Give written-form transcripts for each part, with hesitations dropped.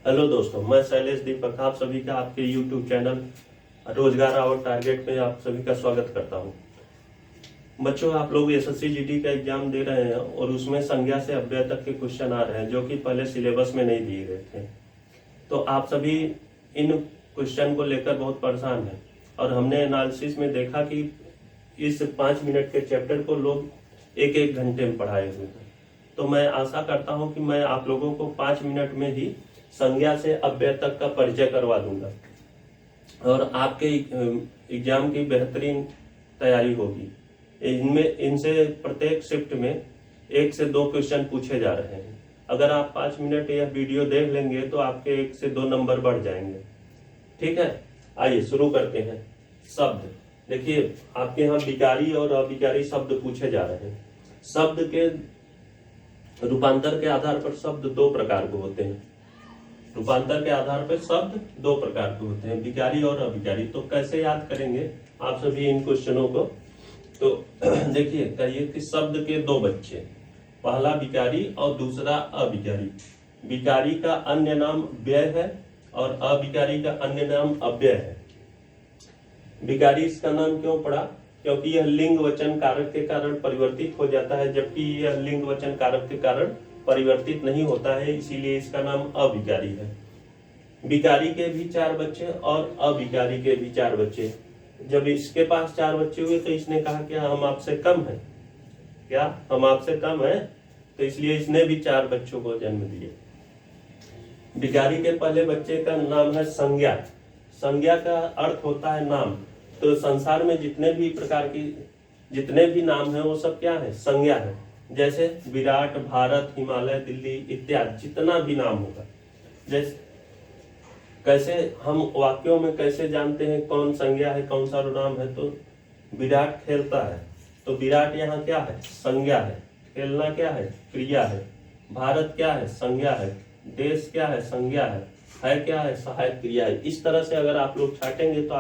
Hello दोस्तों, मैं शैलेश दीपक आप सभी का आपके YouTube चैनल रोजगार और टारगेट में आप सभी का स्वागत करता हूं। बच्चों, आप लोग एसएससी जीडी का एग्जाम दे रहे हैं और उसमें संज्ञा से अव्यय तक के क्वेश्चन आ रहे हैं जो कि पहले सिलेबस में नहीं दिए गए थे। तो आप सभी इन क्वेश्चन को लेकर बहुत परेशान हैं और हमने एनालिसिस में देखा कि इस 5 मिनट के चैप्टर को लोग एक एक घंटे में पढ़ाए हुए हैं। तो मैं आशा करता हूं कि मैं आप लोगों को 5 मिनट में ही संज्ञा से अव्यय तक का परिचय करवा दूंगा और आपके एग्जाम की बेहतरीन तैयारी होगी। इनसे प्रत्येक शिफ्ट में 1 से 2 क्वेश्चन पूछे जा रहे हैं। अगर आप 5 मिनट यह वीडियो देख लेंगे तो आपके 1 से 2 नंबर बढ़ जाएंगे। ठीक है, आइए शुरू करते हैं। शब्द देखिए, आपके यहाँ विकारी और अविकारी शब्द पूछे जा रहे हैं। शब्द के रूपांतर के आधार पर शब्द 2 प्रकार के होते हैं। रूपांतर के आधार पर शब्द 2 प्रकार के होते हैं, विकारी और अविकारी। तो कैसे याद करेंगे आप सभी इन क्वेश्चनों को? तो देखिए, कहिए कि शब्द के 2 बच्चे, पहला विकारी और दूसरा अविकारी। विकारी का अन्य नाम व्यय है और अविकारी का अन्य नाम अव्यय है। विकारी इसका नाम क्यों पड़ा? क्योंकि यह लिंग वचन कारक के कारण परिवर्तित हो जाता है, जबकि यह लिंग वचन कारक के कारण परिवर्तित नहीं होता है, इसीलिए इसका नाम अविकारी है। विकारी के भी 4 बच्चे और अविकारी के भी 4 बच्चे। जब इसके पास 4 बच्चे हुए तो इसने कहा कि हम आपसे कम हैं, क्या हम आपसे कम हैं? तो इसलिए इसने भी 4 बच्चों को जन्म दिए। विकारी के पहले बच्चे का नाम है संज्ञा। संज्ञा का अर्थ होता है नाम। तो संसार में जितने भी प्रकार की जितने भी नाम है वो सब क्या है? संज्ञा है। जैसे विराट, भारत, हिमालय, दिल्ली इत्यादि जितना भी नाम होगा। जैसे कैसे हम वाक्यों में कैसे जानते हैं कौन संज्ञा है कौन सर्वनाम है? तो विराट खेलता है, तो विराट यहाँ क्या है? संज्ञा है। खेलना क्या है? क्रिया है। भारत क्या है? संज्ञा है। देश क्या है? संज्ञा है क्या है? सहायक क्रिया है। इस तरह से अगर आप लोग छाटेंगे तो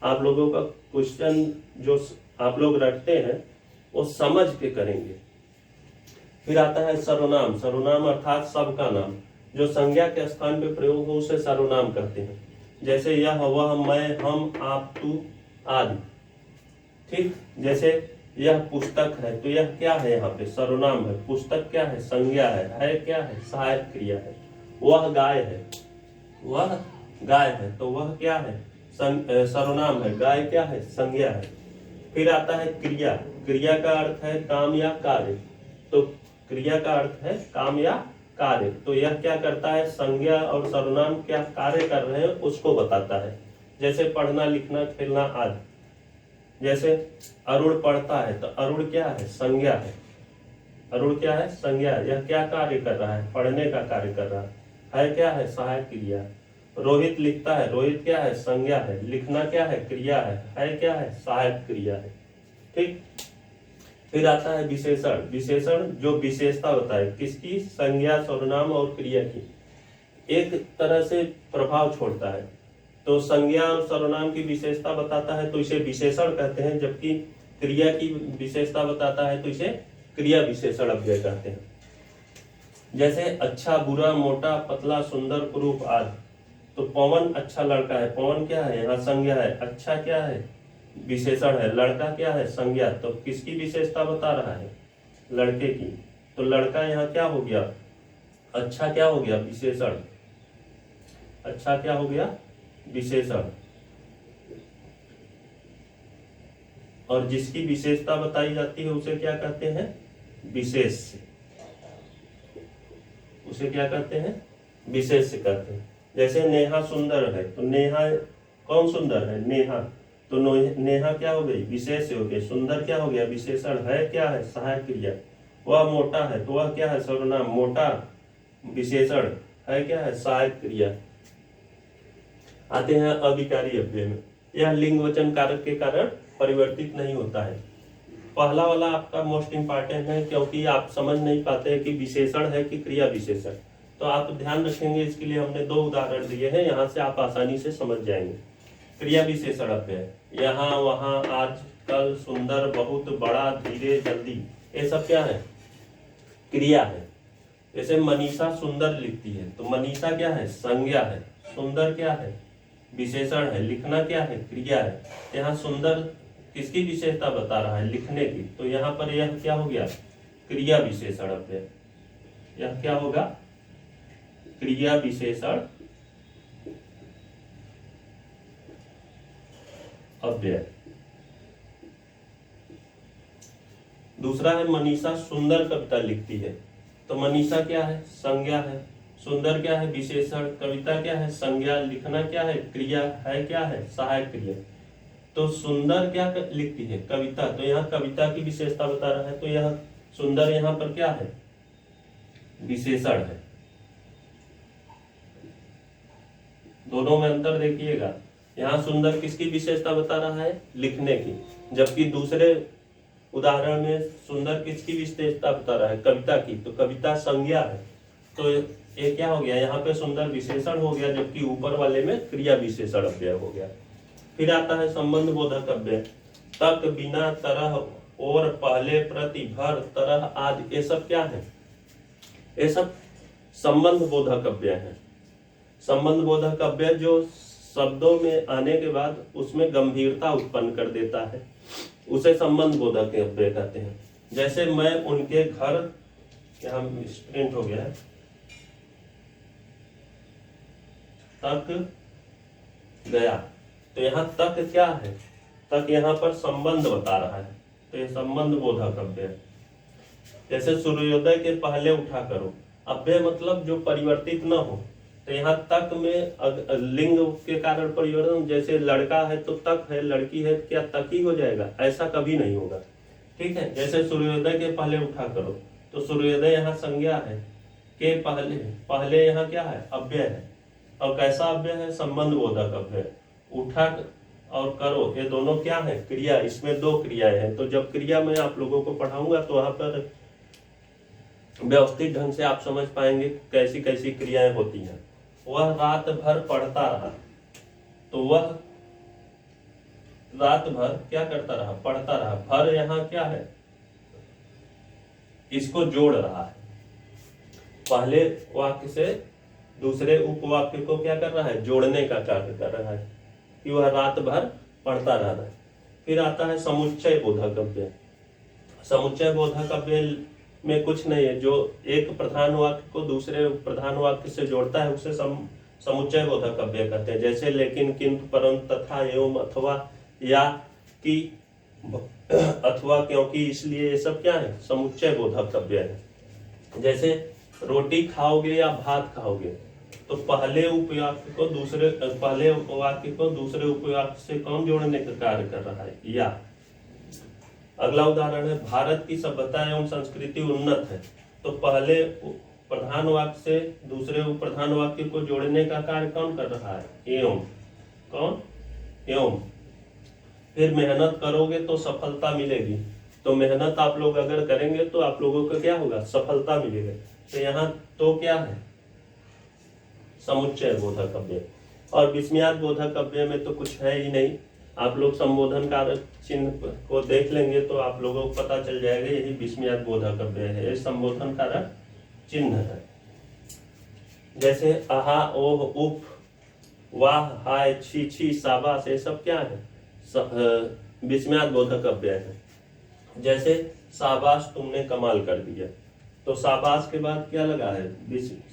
आप लोगों का क्वेश्चन जो आप लोग रटते हैं वो समझ के करेंगे। फिर आता है सर्वनाम। सर्वनाम अर्थात सब का नाम, जो संज्ञा के स्थान पे प्रयोग हो उसे सर्वनाम कहते हैं। जैसे यह, वह, मैं, हम, आप, तू आदि। ठीक, जैसे यह पुस्तक है तो यह क्या है? यहाँ पे सर्वनाम है। पुस्तक क्या है? संज्ञा है क्या है? सहायक क्रिया है। वह गाय है, वह गाय है तो वह क्या है? सर्वनाम है। गाय क्या है? संज्ञा है। फिर आता है क्रिया। क्रिया का अर्थ है काम या कार्य। तो क्रिया का अर्थ है काम या कार्य। तो यह क्या करता है? संज्ञा और सर्वनाम क्या कार्य कर रहे हैं उसको बताता है। जैसे पढ़ना, लिखना, खेलना आदि। जैसे अरुण पढ़ता है तो अरुण क्या है? संज्ञा है। अरुण क्या है? संज्ञा है। यह क्या कार्य कर रहा है? पढ़ने का कार्य कर रहा है क्या है? सहायक क्रिया। रोहित लिखता है, रोहित क्या है? संज्ञा है। लिखना क्या है? क्रिया है क्या है? सहायक क्रिया है। ठीक, फिर आता है विशेषण। विशेषण जो विशेषता होता है किसकी? संज्ञा, सर्वनाम और क्रिया की, एक तरह से प्रभाव छोड़ता है। तो संज्ञा और सर्वनाम की विशेषता बताता है तो इसे विशेषण कहते हैं, जबकि क्रिया की विशेषता बताता है तो इसे क्रिया विशेषण अव्यय कहते हैं। जैसे अच्छा, बुरा, मोटा, पतला, सुंदर, कुरूप आदि। तो पवन अच्छा लड़का है। पवन क्या है? यहाँ संज्ञा है। अच्छा क्या है? विशेषण है। लड़का क्या है? संज्ञा। तो किसकी विशेषता बता रहा है? लड़के की। तो लड़का यहाँ क्या हो गया? अच्छा क्या हो गया? विशेषण। अच्छा क्या हो गया? विशेषण। और जिसकी विशेषता बताई जाती है उसे क्या कहते हैं? विशेष। उसे क्या कहते हैं? विशेष कहते हैं। जैसे नेहा सुंदर है तो नेहा कौन सुंदर है? नेहा। तो नेहा क्या हो गई? विशेष हो गई। सुंदर क्या हो गया? विशेषण है क्या है? सहायक क्रिया। वह मोटा है तो वह क्या है? सर्वनाम। मोटा विशेषण है क्या है? सहायक क्रिया। आते हैं अविकारी अव्यय में। यह लिंग वचन कारक के कारण परिवर्तित नहीं होता है। पहला वाला आपका मोस्ट इंपॉर्टेंट है क्योंकि आप समझ नहीं पाते हैं कि विशेषण है कि क्रिया विशेषण। तो आप ध्यान रखेंगे, इसके लिए हमने 2 उदाहरण दिए हैं, यहाँ से आप आसानी से समझ जाएंगे। क्रिया विशेषण अव्यय, यहाँ, वहां, आज, कल, सुंदर, बहुत, बड़ा, धीरे, जल्दी, ये सब क्या है? क्रिया है। जैसे मनीषा सुंदर लिखती है, तो मनीषा क्या है? संज्ञा है। सुंदर क्या है? विशेषण है। लिखना क्या है? क्रिया है। यहाँ सुंदर किसकी विशेषता बता रहा है? लिखने की। तो यहाँ पर यह क्या हो गया? क्रिया विशेषण अव्यय। यह क्या होगा? क्रिया विशेषण अव्यय। दूसरा है मनीषा सुंदर कविता लिखती है, तो मनीषा क्या है? संज्ञा है। सुंदर क्या है? विशेषण। कविता क्या है? संज्ञा। लिखना क्या है? क्रिया है। क्या है? सहायक क्रिया। तो सुंदर क्या लिखती है? कविता। तो यहाँ कविता की विशेषता बता रहा है, तो यह सुंदर यहाँ पर क्या है? विशेषण है। दोनों में अंतर देखिएगा। यहाँ सुंदर किसकी विशेषता बता रहा है? लिखने की। जबकि दूसरे उदाहरण में सुंदर किसकी विशेषता बता रहा है? कविता की। तो कविता संज्ञा है। तो ये क्या हो गया? यहाँ पे सुंदर विशेषण हो गया, जबकि ऊपर वाले में क्रिया विशेषण अव्यय हो गया। फिर आता है संबंध बोधक अव्यय। तक, बिना, तरह, और, पहले, प्रति, भर, तरह आदि, ये सब क्या है? ये सब संबंध बोधक अव्यय है। संबंध बोधक अव्यय जो शब्दों में आने के बाद उसमें गंभीरता उत्पन्न कर देता है, उसे संबंध बोधक अव्यय कहते हैं। जैसे मैं उनके घर, यहाँ प्रिंट हो गया है, तक गया। तो यहाँ तक क्या है? तक यहाँ पर संबंध बता रहा है, तो ये संबंध बोधक अव्यय। जैसे सूर्योदय के पहले उठा करो, अव्यय मतलब जो परिवर्तित न हो। तो यहाँ तक में लिंग के कारण परिवर्तन, जैसे लड़का है तो तक है, लड़की है क्या तक ही हो जाएगा? ऐसा कभी नहीं होगा। ठीक है। जैसे सूर्योदय के पहले उठा करो, तो सूर्योदय यहाँ संज्ञा है, के पहले, पहले यहाँ क्या है? अव्यय है। और कैसा अव्यय है? संबंध बोधक अव्यय। उठा और करो, ये दोनों क्या है? क्रिया। इसमें दो क्रियाएं हैं। तो जब क्रिया मैं आप लोगों को पढ़ाऊंगा तो वहां पर व्यवस्थित ढंग से आप समझ पाएंगे कैसी कैसी क्रियाएं होती हैं। वह रात भर पढ़ता रहा, तो वह रात भर क्या करता रहा? पढ़ता रहा। भर यहाँ क्या है? इसको जोड़ रहा है। पहले वाक्य से दूसरे उपवाक्य को क्या कर रहा है? जोड़ने का कार्य कर रहा है, कि वह रात भर पढ़ता रहा है। फिर आता है समुच्चय बोधक अव्यय। समुच्चय बोधक अव्यय में कुछ नहीं है, जो एक प्रधान वाक्य को दूसरे प्रधान वाक्य से जोड़ता है उसे समुच्चय बोधक अव्यय कहते हैं। जैसे लेकिन, किंतु, परंतु, तथा, एवं, अथवा, या, कि, अथवा, क्योंकि, इसलिए, ये सब क्या है? समुच्चय बोधक अव्यय है। जैसे रोटी खाओगे या भात खाओगे, तो पहले उपवाक्य को दूसरे उपवाक्य से कौन जोड़ने का कार्य कर रहा है? या। अगला उदाहरण है भारत की सभ्यता एवं संस्कृति उन्नत है, तो पहले प्रधान वाक्य से दूसरे प्रधान वाक्य को जोड़ने का कार्य कौन कर रहा है? एवं। कौन? एवं। फिर मेहनत करोगे तो सफलता मिलेगी, तो मेहनत आप लोग अगर करेंगे तो आप लोगों को क्या होगा? सफलता मिलेगी। तो यहाँ तो क्या है? समुच्चय बोधक अव्यय। और विस्मयार्थ बोधक अव्यय में तो कुछ है ही नहीं। आप लोग संबोधन कारक चिन्ह को देख लेंगे तो आप लोगों को पता चल जाएगा, यही विस्मयार्थ बोधक अव्यय है, ये संबोधन कारक चिन्ह है। जैसे आहा, ओह, उफ, वाह, हाय, छी छी, शाबाश, ये सब क्या है? विस्मयार्थ बोधक अव्यय है। जैसे शाबाश, तुमने कमाल कर दिया, तो शाबाश के बाद क्या लगा है?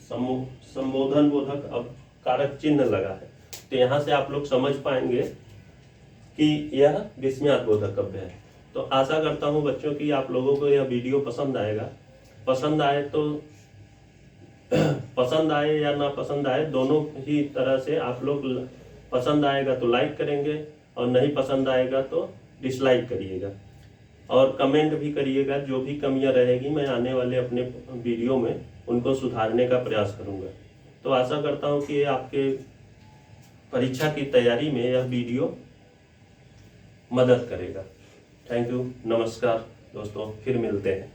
संबोधन बोधक कारक चिन्ह लगा है। तो यहाँ से आप लोग समझ पाएंगे कि यह विस्मयार्थ बोधक अव्यय है। तो आशा करता हूँ बच्चों की आप लोगों को यह वीडियो पसंद आएगा। पसंद आए तो पसंद आए या ना पसंद आए, दोनों ही तरह से आप लोग, पसंद आएगा तो लाइक करेंगे और नहीं पसंद आएगा तो डिसलाइक करिएगा। और कमेंट भी करिएगा, जो भी कमियां रहेगी मैं आने वाले अपने वीडियो में उनको सुधारने का प्रयास करूंगा। तो आशा करता हूं कि आपके परीक्षा की तैयारी में यह वीडियो मदद करेगा। थैंक यू, नमस्कार दोस्तों, फिर मिलते हैं।